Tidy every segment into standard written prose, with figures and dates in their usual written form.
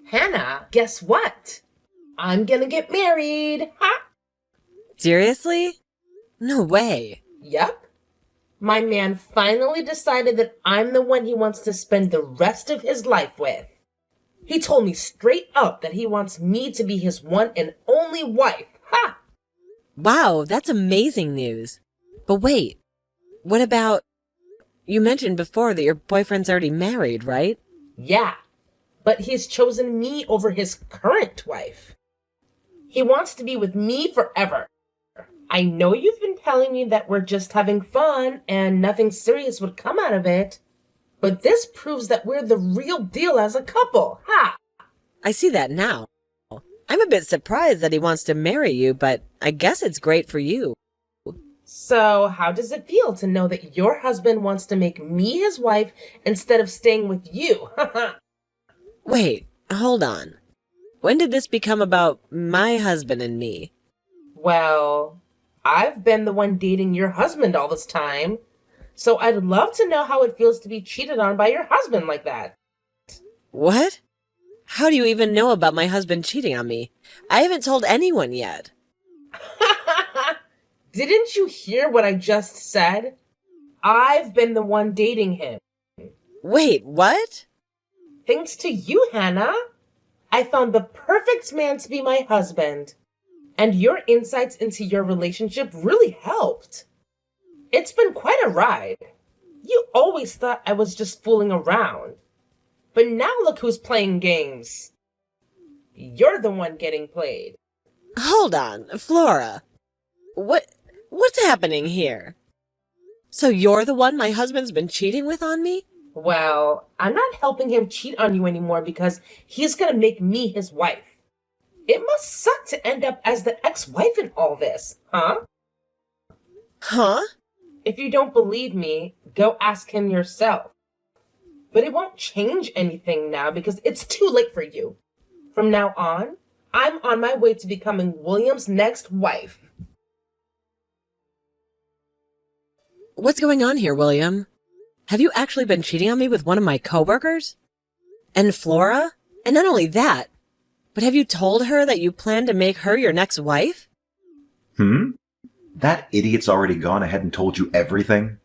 Hannah, guess what? I'm gonna get married. Ha! Seriously? No way. Yep. My man finally decided that I'm the one he wants to spend the rest of his life with. He told me straight up that he wants me to be his one and only wife. Ha! Wow, that's amazing news. But wait, what about... You mentioned before that your boyfriend's already married, right? Yeah, but he's chosen me over his current wife. He wants to be with me forever. I know you've been telling me that we're just having fun and nothing serious would come out of it, but this proves that we're the real deal as a couple. Ha! I see that now. I'm a bit surprised that he wants to marry you, but I guess it's great for you. So, how does it feel to know that your husband wants to make me his wife instead of staying with you? Wait, hold on. When did this become about my husband and me? Well, I've been the one dating your husband all this time, so I'd love to know how it feels to be cheated on by your husband like that. What? How do you even know about my husband cheating on me? I haven't told anyone yet. Didn't you hear what I just said? I've been the one dating him. Wait, what? Thanks to you, Hannah. I found the perfect man to be my husband. And your insights into your relationship really helped. It's been quite a ride. You always thought I was just fooling around. But now look who's playing games. You're the one getting played. Hold on, Flora. What's happening here? So you're the one my husband's been cheating with on me? Well, I'm not helping him cheat on you anymore because he's gonna make me his wife. It must suck to end up as the ex-wife in all this, huh? Huh? If you don't believe me, go ask him yourself. But it won't change anything now because it's too late for you. From now on, I'm on my way to becoming William's next wife. What's going on here, William? Have you actually been cheating on me with one of my coworkers? And Flora? And not only that, but have you told her that you plan to make her your next wife? That idiot's already gone ahead and told you everything?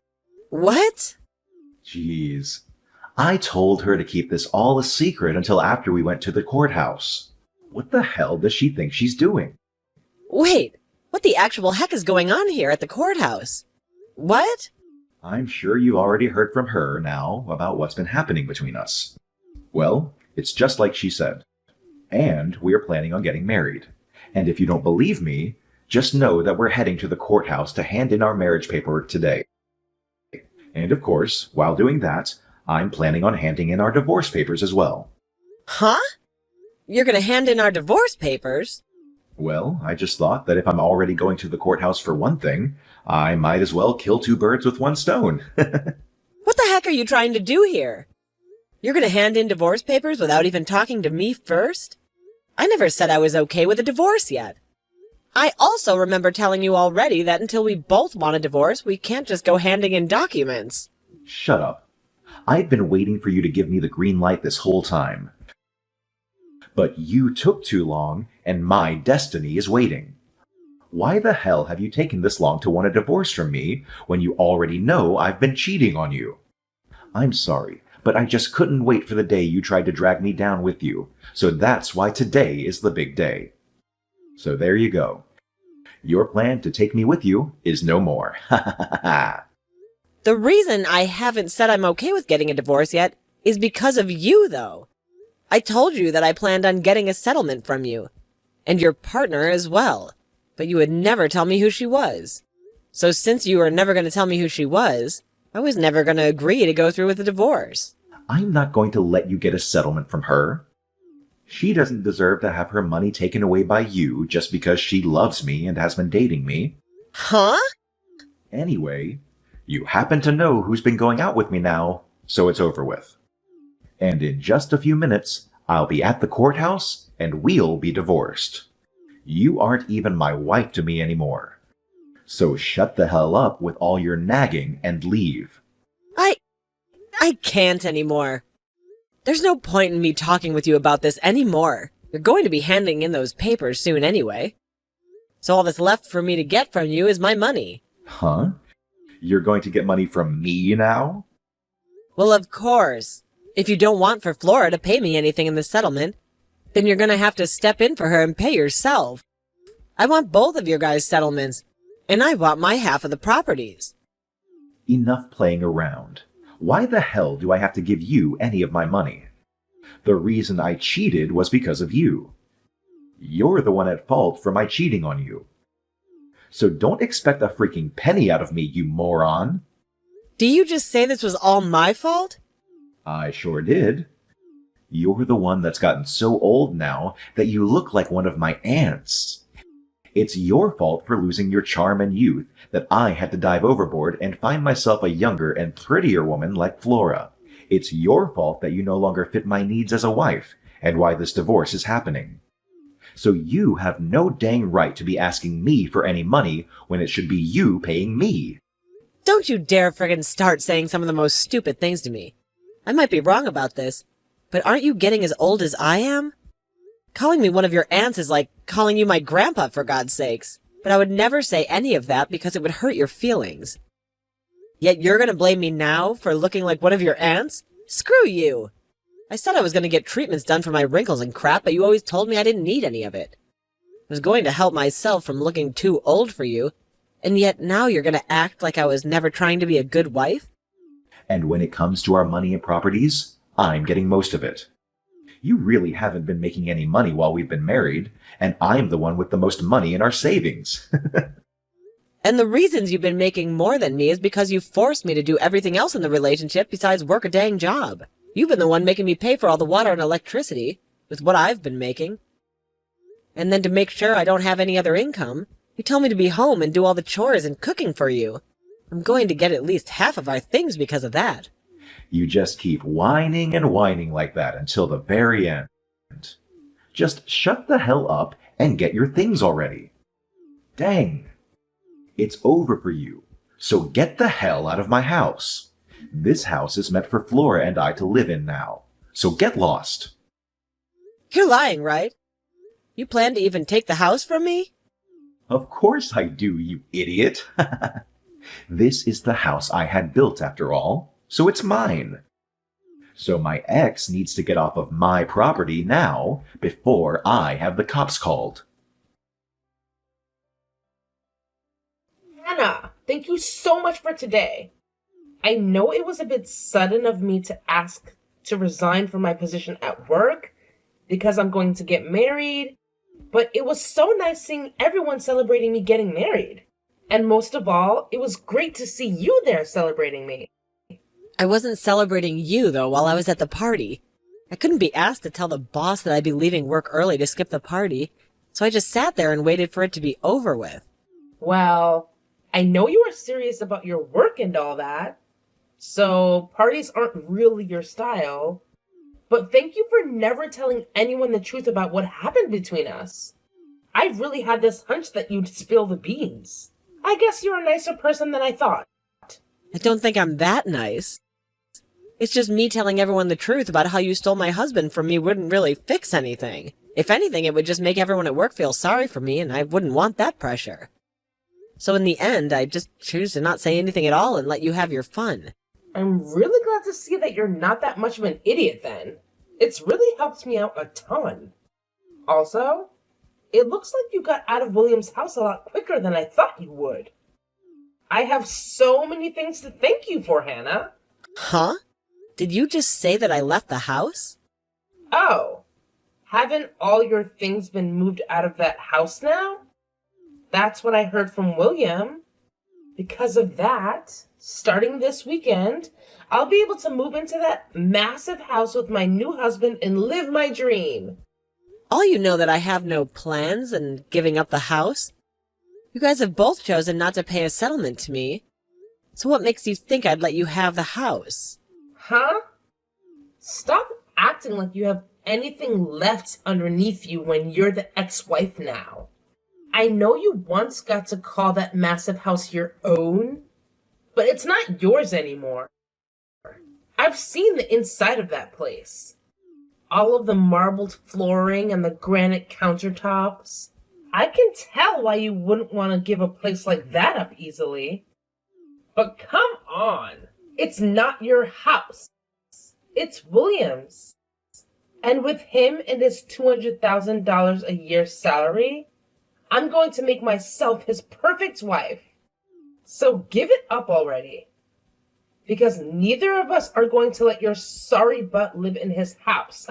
What? Jeez. I told her to keep this all a secret until after we went to the courthouse. What the hell does she think she's doing? Wait, what the actual heck is going on here at the courthouse? What? I'm sure you already heard from her now about what's been happening between us. Well, it's just like she said. And we are planning on getting married. And if you don't believe me, just know that we're heading to the courthouse to hand in our marriage paperwork today. And of course, while doing that, I'm planning on handing in our divorce papers as well. Huh? You're gonna hand in our divorce papers? Well, I just thought that if I'm already going to the courthouse for one thing, I might as well kill two birds with one stone. What the heck are you trying to do here? You're gonna hand in divorce papers without even talking to me first? I never said I was okay with a divorce yet. I also remember telling you already that until we both want a divorce, we can't just go handing in documents. Shut up. I've been waiting for you to give me the green light this whole time. But you took too long, and my destiny is waiting. Why the hell have you taken this long to want a divorce from me when you already know I've been cheating on you? I'm sorry, but I just couldn't wait for the day you tried to drag me down with you, so that's why today is the big day. So there you go. Your plan to take me with you is no more. Ha ha ha ha. The reason I haven't said I'm okay with getting a divorce yet is because of you, though. I told you that I planned on getting a settlement from you, and your partner as well, but you would never tell me who she was. So since you were never going to tell me who she was, I was never going to agree to go through with the divorce. I'm not going to let you get a settlement from her. She doesn't deserve to have her money taken away by you just because she loves me and has been dating me. Huh? Anyway, you happen to know who's been going out with me now, so it's over with. And in just a few minutes, I'll be at the courthouse and we'll be divorced. You aren't even my wife to me anymore. So shut the hell up with all your nagging and leave. I can't anymore. There's no point in me talking with you about this anymore. You're going to be handing in those papers soon anyway. So all that's left for me to get from you is my money. Huh? You're going to get money from me now? Well, of course. If you don't want for Flora to pay me anything in the settlement, then you're gonna have to step in for her and pay yourself. I want both of your guys' settlements, and I want my half of the properties. Enough playing around. Why the hell do I have to give you any of my money? The reason I cheated was because of you. You're the one at fault for my cheating on you. So don't expect a freaking penny out of me, you moron. Do you just say this was all my fault? I sure did. You're the one that's gotten so old now that you look like one of my aunts. It's your fault for losing your charm and youth that I had to dive overboard and find myself a younger and prettier woman like Flora. It's your fault that you no longer fit my needs as a wife and why this divorce is happening. So you have no dang right to be asking me for any money when it should be you paying me. Don't you dare friggin' start saying some of the most stupid things to me. I might be wrong about this, but aren't you getting as old as I am? Calling me one of your aunts is like calling you my grandpa, for God's sakes. But I would never say any of that because it would hurt your feelings. Yet you're gonna blame me now for looking like one of your aunts? Screw you! I said I was gonna get treatments done for my wrinkles and crap, but you always told me I didn't need any of it. I was going to help myself from looking too old for you, and yet now you're gonna act like I was never trying to be a good wife? And when it comes to our money and properties, I'm getting most of it. You really haven't been making any money while we've been married, and I'm the one with the most money in our savings. And the reasons you've been making more than me is because you forced me to do everything else in the relationship besides work a dang job. You've been the one making me pay for all the water and electricity, with what I've been making. And then to make sure I don't have any other income, you tell me to be home and do all the chores and cooking for you. I'm going to get at least half of our things because of that. You just keep whining and whining like that until the very end. Just shut the hell up and get your things already. Dang. It's over for you, so get the hell out of my house. This house is meant for Flora and I to live in now, so get lost. You're lying, right? You plan to even take the house from me? Of course I do, you idiot. This is the house I had built after all, so it's mine. So my ex needs to get off of my property now before I have the cops called. Hannah, thank you so much for today. I know it was a bit sudden of me to ask to resign from my position at work because I'm going to get married, but it was so nice seeing everyone celebrating me getting married. And most of all, it was great to see you there celebrating me. I wasn't celebrating you, though, while I was at the party. I couldn't be asked to tell the boss that I'd be leaving work early to skip the party, so I just sat there and waited for it to be over with. Well, I know you are serious about your work and all that, so parties aren't really your style, but thank you for never telling anyone the truth about what happened between us. I really had this hunch that you'd spill the beans. I guess you're a nicer person than I thought. I don't think I'm that nice. It's just me telling everyone the truth about how you stole my husband from me wouldn't really fix anything. If anything, it would just make everyone at work feel sorry for me, and I wouldn't want that pressure. So in the end, I just choose to not say anything at all and let you have your fun. I'm really glad to see that you're not that much of an idiot then. It's really helped me out a ton. Also, it looks like you got out of William's house a lot quicker than I thought you would. I have so many things to thank you for, Hannah. Huh? Did you just say that I left the house? Oh, haven't all your things been moved out of that house now? That's what I heard from William. Because of that, starting this weekend, I'll be able to move into that massive house with my new husband and live my dream. All you know that I have no plans and giving up the house? You guys have both chosen not to pay a settlement to me. So what makes you think I'd let you have the house? Huh? Stop acting like you have anything left underneath you when you're the ex-wife now. I know you once got to call that massive house your own, but it's not yours anymore. I've seen the inside of that place. All of the marbled flooring and the granite countertops. I can tell why you wouldn't want to give a place like that up easily. But come on, it's not your house. It's William's. And with him and his $200,000 a year salary, I'm going to make myself his perfect wife. So give it up already. Because neither of us are going to let your sorry butt live in his house.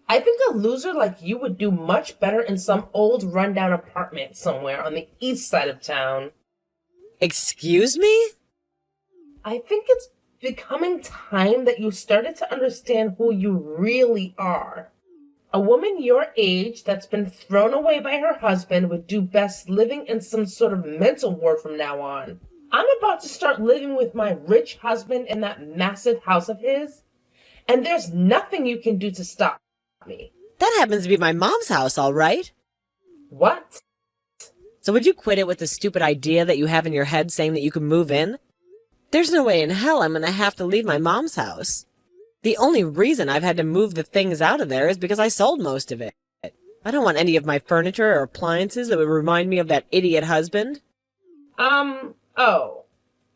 I think a loser like you would do much better in some old rundown apartment somewhere on the east side of town. Excuse me? I think it's becoming time that you started to understand who you really are. A woman your age that's been thrown away by her husband would do best living in some sort of mental ward from now on. I'm about to start living with my rich husband in that massive house of his, and there's nothing you can do to stop me. That happens to be my mom's house, all right. What? So would you quit it with the stupid idea that you have in your head saying that you can move in? There's no way in hell I'm going to have to leave my mom's house. The only reason I've had to move the things out of there is because I sold most of it. I don't want any of my furniture or appliances that would remind me of that idiot husband. Oh.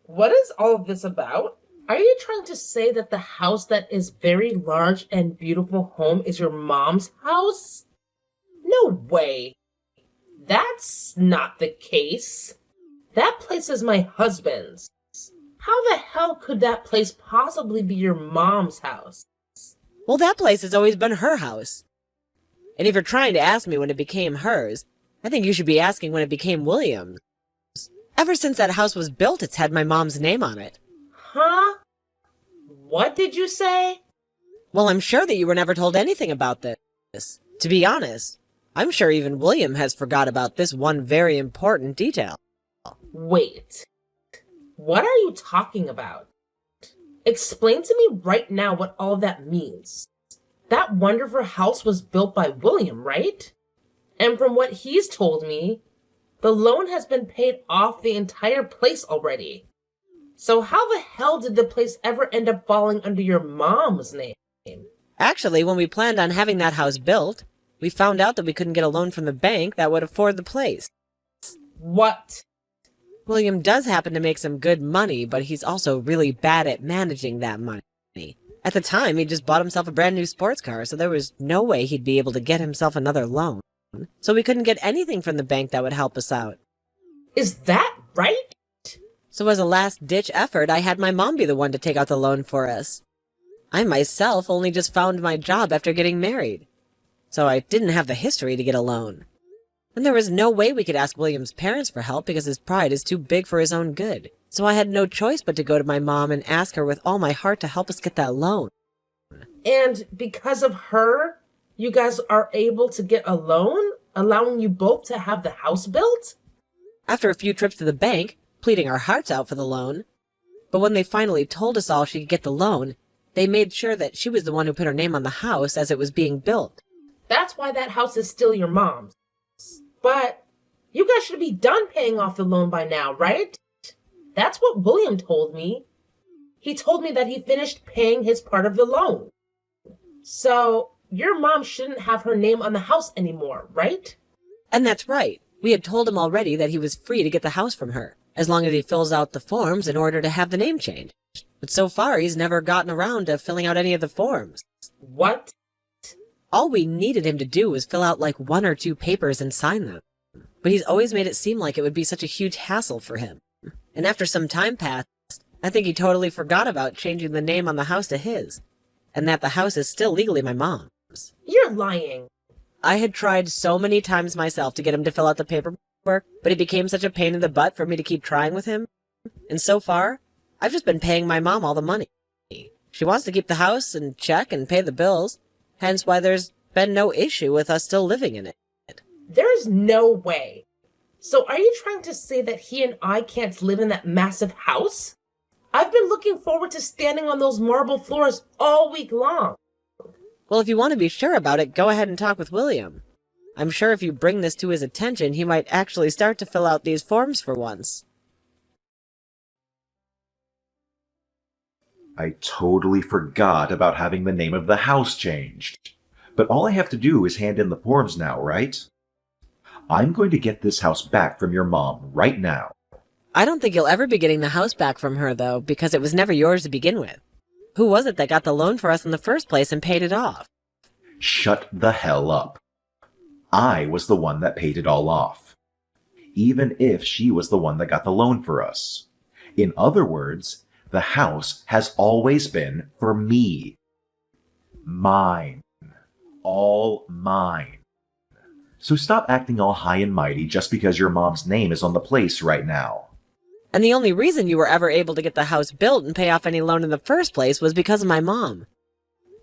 What is all of this about? Are you trying to say that the house that is very large and beautiful home is your mom's house? No way. That's not the case. That place is my husband's. How the hell could that place possibly be your mom's house? Well, that place has always been her house. And if you're trying to ask me when it became hers, I think you should be asking when it became William's. Ever since that house was built, it's had my mom's name on it. Huh? What did you say? Well, I'm sure that you were never told anything about this. To be honest, I'm sure even William has forgot about this one very important detail. Wait. What are you talking about? Explain to me right now what all of that means. That wonderful house was built by William, right? And from what he's told me, the loan has been paid off the entire place already. So how the hell did the place ever end up falling under your mom's name? Actually, when we planned on having that house built, we found out that we couldn't get a loan from the bank that would afford the place. What? William does happen to make some good money, but he's also really bad at managing that money. At the time, he just bought himself a brand new sports car, so there was no way he'd be able to get himself another loan. So we couldn't get anything from the bank that would help us out. Is that right? So as a last-ditch effort, I had my mom be the one to take out the loan for us. I myself only just found my job after getting married, so I didn't have the history to get a loan. And there was no way we could ask William's parents for help because his pride is too big for his own good. So I had no choice but to go to my mom and ask her with all my heart to help us get that loan. And because of her, you guys are able to get a loan, allowing you both to have the house built? After a few trips to the bank, pleading our hearts out for the loan. But when they finally told us all she could get the loan, they made sure that she was the one who put her name on the house as it was being built. That's why that house is still your mom's. But you guys should be done paying off the loan by now, right? That's what William told me. He told me that he finished paying his part of the loan. So your mom shouldn't have her name on the house anymore, right? And that's right. We had told him already that he was free to get the house from her, as long as he fills out the forms in order to have the name changed. But so far, he's never gotten around to filling out any of the forms. What? All we needed him to do was fill out like 1 or 2 papers and sign them. But he's always made it seem like it would be such a huge hassle for him. And after some time passed, I think he totally forgot about changing the name on the house to his, and that the house is still legally my mom's. You're lying. I had tried so many times myself to get him to fill out the paperwork, but it became such a pain in the butt for me to keep trying with him. And so far, I've just been paying my mom all the money. She wants to keep the house and check and pay the bills, hence why there's been no issue with us still living in it. There's no way. So are you trying to say that he and I can't live in that massive house? I've been looking forward to standing on those marble floors all week long. Well, if you want to be sure about it, go ahead and talk with William. I'm sure if you bring this to his attention, he might actually start to fill out these forms for once. I totally forgot about having the name of the house changed. But all I have to do is hand in the forms now, right? I'm going to get this house back from your mom right now. I don't think you'll ever be getting the house back from her, though, because it was never yours to begin with. Who was it that got the loan for us in the first place and paid it off? Shut the hell up. I was the one that paid it all off, even if she was the one that got the loan for us. In other words, the house has always been for me. Mine. All mine. So stop acting all high and mighty just because your mom's name is on the place right now. And the only reason you were ever able to get the house built and pay off any loan in the first place was because of my mom.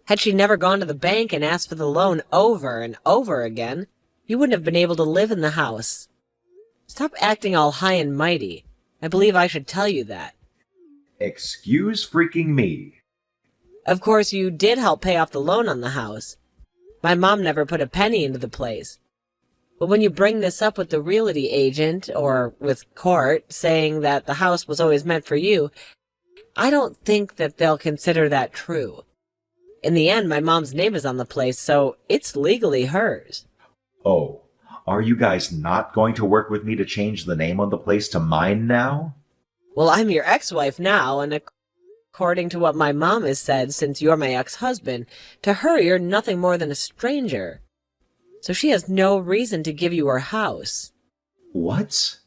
Had she never gone to the bank and asked for the loan over and over again, you wouldn't have been able to live in the house. Stop acting all high and mighty. I believe I should tell you that. Excuse freaking me. Of course, you did help pay off the loan on the house. My mom never put a penny into the place. But when you bring this up with the realty agent, or with court, saying that the house was always meant for you, I don't think that they'll consider that true. In the end, my mom's name is on the place, so it's legally hers. Oh, are you guys not going to work with me to change the name on the place to mine now? Well, I'm your ex-wife now, and according to what my mom has said, since you're my ex-husband, to her you're nothing more than a stranger. So she has no reason to give you her house. What?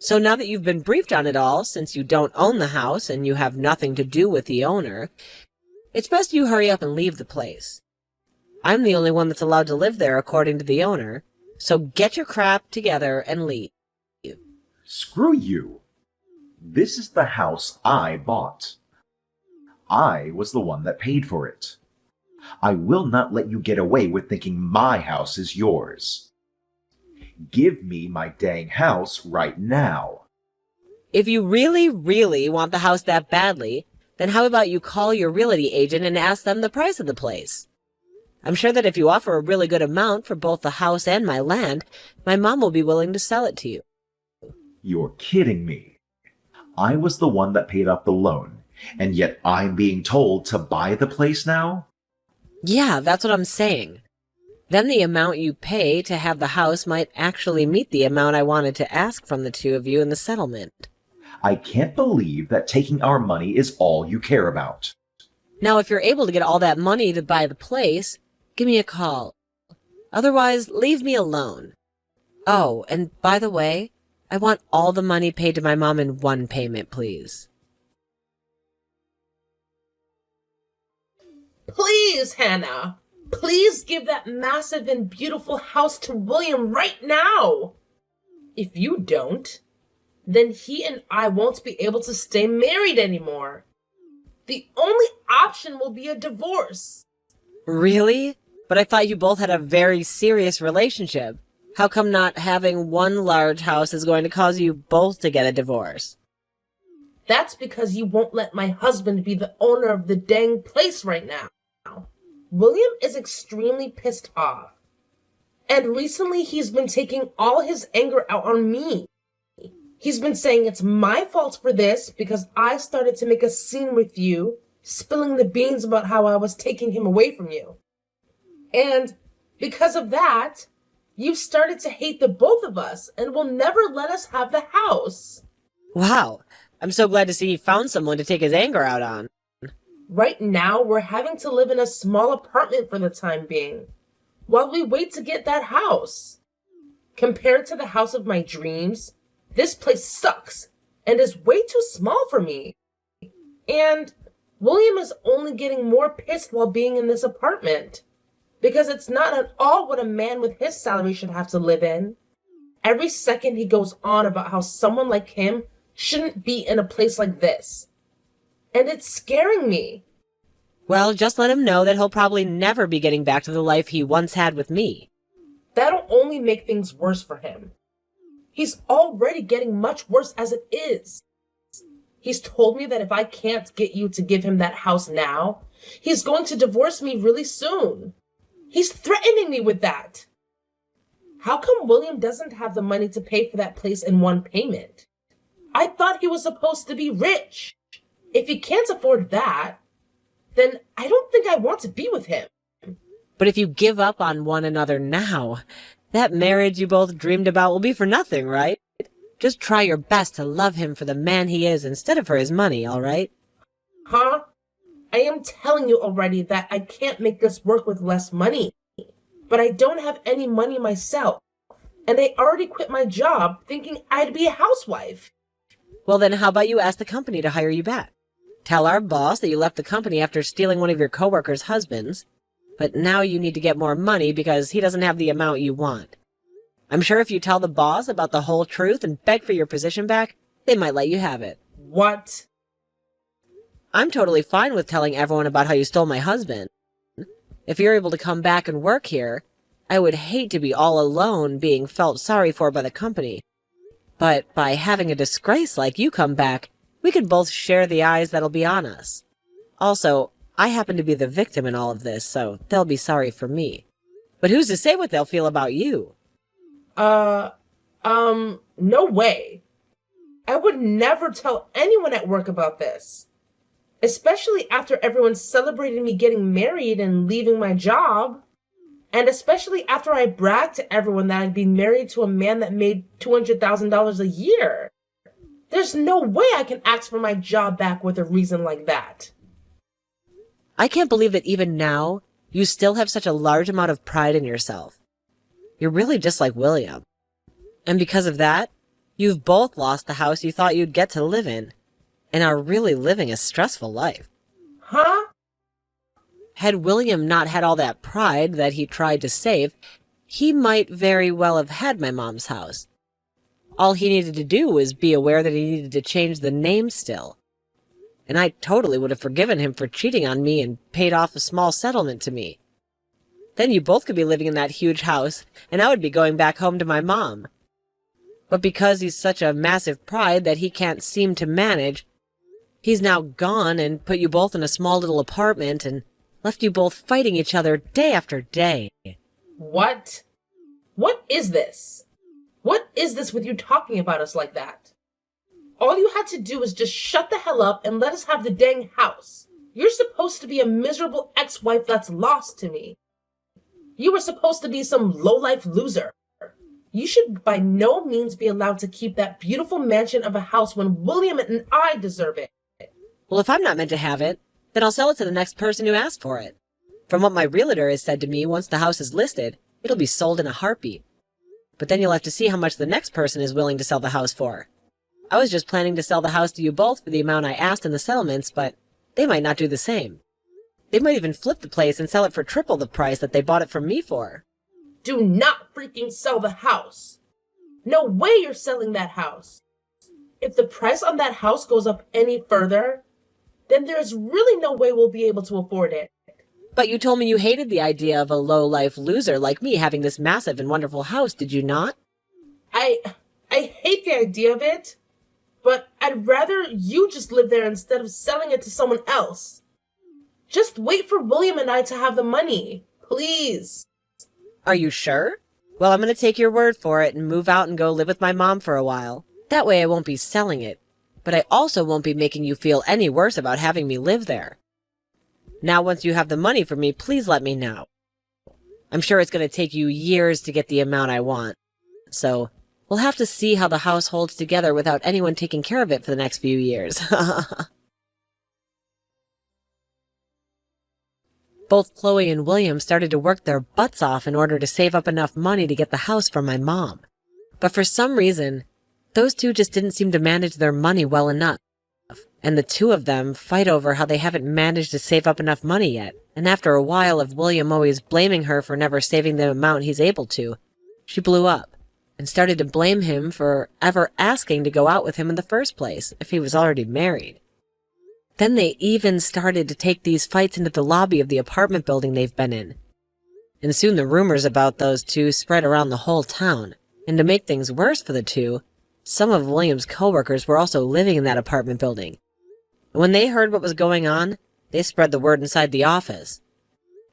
So now that you've been briefed on it all, since you don't own the house and you have nothing to do with the owner, it's best you hurry up and leave the place. I'm the only one that's allowed to live there according to the owner, so get your crap together and leave. Screw you. This is the house I bought. I was the one that paid for it. I will not let you get away with thinking my house is yours. Give me my dang house right now. If you really, really want the house that badly, then how about you call your realty agent and ask them the price of the place? I'm sure that if you offer a really good amount for both the house and my land, my mom will be willing to sell it to you. You're kidding me. I was the one that paid off the loan, and yet I'm being told to buy the place now? Yeah, that's what I'm saying. Then the amount you pay to have the house might actually meet the amount I wanted to ask from the two of you in the settlement. I can't believe that taking our money is all you care about. Now, if you're able to get all that money to buy the place, give me a call. Otherwise, leave me alone. Oh, and by the way, I want all the money paid to my mom in one payment, please. Please, Hannah. Please give that massive and beautiful house to William right now. If you don't, then he and I won't be able to stay married anymore. The only option will be a divorce. Really? But I thought you both had a very serious relationship. How come not having one large house is going to cause you both to get a divorce? That's because you won't let my husband be the owner of the dang place right now. William is extremely pissed off. And recently he's been taking all his anger out on me. He's been saying it's my fault for this because I started to make a scene with you, spilling the beans about how I was taking him away from you. And because of that, you've started to hate the both of us and will never let us have the house. Wow, I'm so glad to see he found someone to take his anger out on. Right now, we're having to live in a small apartment for the time being, while we wait to get that house. Compared to the house of my dreams, this place sucks and is way too small for me. And William is only getting more pissed while being in this apartment, because it's not at all what a man with his salary should have to live in. Every second he goes on about how someone like him shouldn't be in a place like this. And it's scaring me. Well, just let him know that he'll probably never be getting back to the life he once had with me. That'll only make things worse for him. He's already getting much worse as it is. He's told me that if I can't get you to give him that house now, he's going to divorce me really soon. He's threatening me with that. How come William doesn't have the money to pay for that place in one payment? I thought he was supposed to be rich. If he can't afford that, then I don't think I want to be with him. But if you give up on one another now, that marriage you both dreamed about will be for nothing, right? Just try your best to love him for the man he is instead of for his money, all right? Huh? I am telling you already that I can't make this work with less money. But I don't have any money myself. And I already quit my job thinking I'd be a housewife. Well, then how about you ask the company to hire you back? Tell our boss that you left the company after stealing one of your coworkers' husbands, but now you need to get more money because he doesn't have the amount you want. I'm sure if you tell the boss about the whole truth and beg for your position back, they might let you have it. What? I'm totally fine with telling everyone about how you stole my husband. If you're able to come back and work here, I would hate to be all alone being felt sorry for by the company. But by having a disgrace like you come back, we could both share the eyes that'll be on us. Also, I happen to be the victim in all of this, so they'll be sorry for me. But who's to say what they'll feel about you? No way. I would never tell anyone at work about this. Especially after everyone celebrated me getting married and leaving my job. And especially after I bragged to everyone that I'd been married to a man that made $200,000 a year. There's no way I can ask for my job back with a reason like that. I can't believe that even now, you still have such a large amount of pride in yourself. You're really just like William. And because of that, you've both lost the house you thought you'd get to live in, and are really living a stressful life. Huh? Had William not had all that pride that he tried to save, he might very well have had my mom's house. All he needed to do was be aware that he needed to change the name still. And I totally would have forgiven him for cheating on me and paid off a small settlement to me. Then you both could be living in that huge house, and I would be going back home to my mom. But because he's such a massive pride that he can't seem to manage, he's now gone and put you both in a small little apartment and left you both fighting each other day after day. What? What is this? What is this with you talking about us like that? All you had to do was just shut the hell up and let us have the dang house. You're supposed to be a miserable ex-wife that's lost to me. You were supposed to be some low-life loser. You should by no means be allowed to keep that beautiful mansion of a house when William and I deserve it. Well, if I'm not meant to have it, then I'll sell it to the next person who asks for it. From what my realtor has said to me, once the house is listed, it'll be sold in a heartbeat. But then you'll have to see how much the next person is willing to sell the house for. I was just planning to sell the house to you both for the amount I asked in the settlements, but they might not do the same. They might even flip the place and sell it for triple the price that they bought it from me for. Do not freaking sell the house. No way you're selling that house. If the price on that house goes up any further, then there's really no way we'll be able to afford it. But you told me you hated the idea of a low-life loser like me having this massive and wonderful house, did you not? I hate the idea of it, but I'd rather you just live there instead of selling it to someone else. Just wait for William and I to have the money, please. Are you sure? Well, I'm going to take your word for it and move out and go live with my mom for a while. That way I won't be selling it, but I also won't be making you feel any worse about having me live there. Now, once you have the money for me, please let me know. I'm sure it's going to take you years to get the amount I want, so we'll have to see how the house holds together without anyone taking care of it for the next few years. Both Chloe and William started to work their butts off in order to save up enough money to get the house from my mom. But for some reason, those two just didn't seem to manage their money well enough. And the two of them fight over how they haven't managed to save up enough money yet. And after a while of William always blaming her for never saving the amount he's able to, she blew up and started to blame him for ever asking to go out with him in the first place if he was already married. Then they even started to take these fights into the lobby of the apartment building they've been in. And soon the rumors about those two spread around the whole town. And to make things worse for the two, some of William's coworkers were also living in that apartment building. And when they heard what was going on, they spread the word inside the office.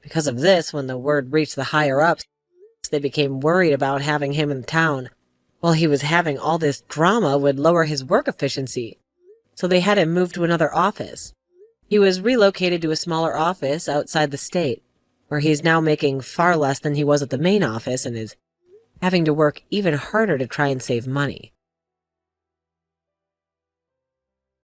Because of this, when the word reached the higher-ups, they became worried about having him in town. While he was having all this drama would lower his work efficiency. so they had him moved to another office. He was relocated to a smaller office outside the state, where he is now making far less than he was at the main office and is having to work even harder to try and save money.